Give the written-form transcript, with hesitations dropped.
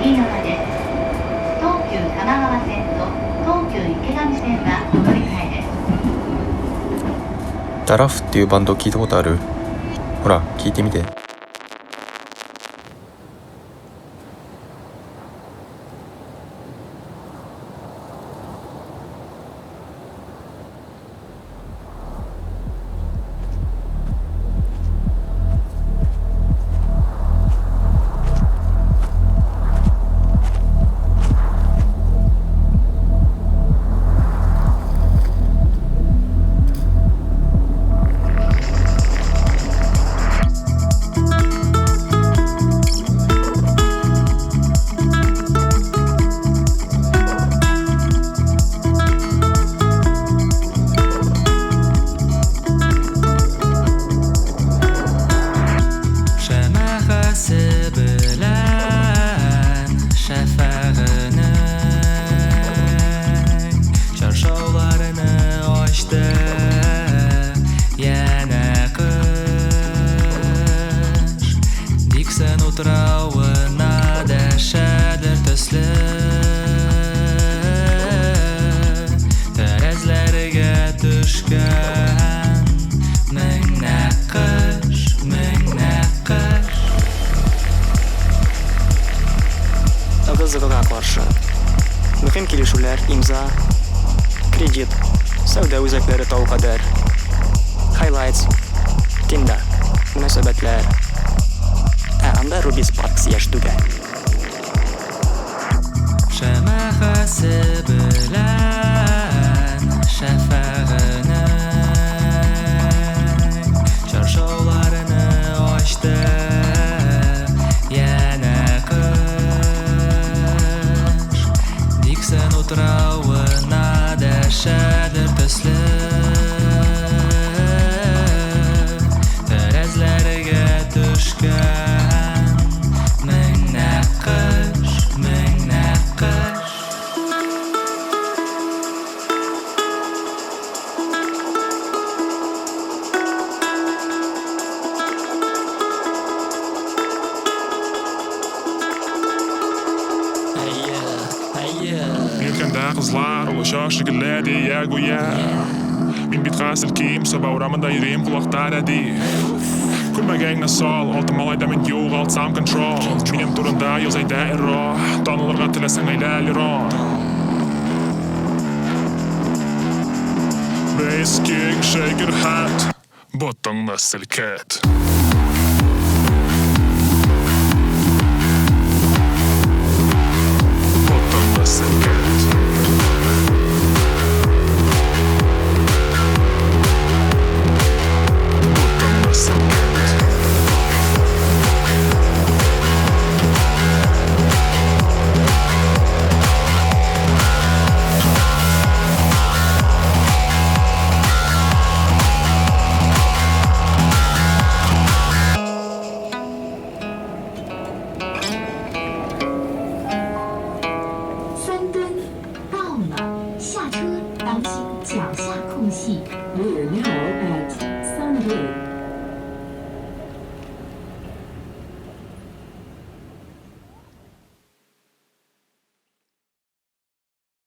右側です。東急多摩川線と東急池上線はお乗り換えです。ダラフっていうバンド聞いたことある？ほら聞いてみて。Trauına dəhşədir төсле Tərəzlərə düşkən Min nəqış Ыгы-зыгыга каршы Мөһим килешүләр, имза, кредит, сәүдә үзәкләре тау кадәр Highlights, Tinder, мөнәсәбәтләр Анда Рубис Паркс яшь түгә Шәмәхәсе белән шәфәгъне Чаршауларыны ачты Янә кыш Диксен утрауына дәшәдер төсле Тәрәзләргә төшкән Kızlar, ulaşa şekilleri ya güya Min bitkas ilkim, sabavramında yüreğim kulaktar edi Külmegen sal, altı malayda min yol, alt sam control Benim turunda yazayda erro Tanılarga tilesen eyleliron Bass kick, shaker hat Bottonda silket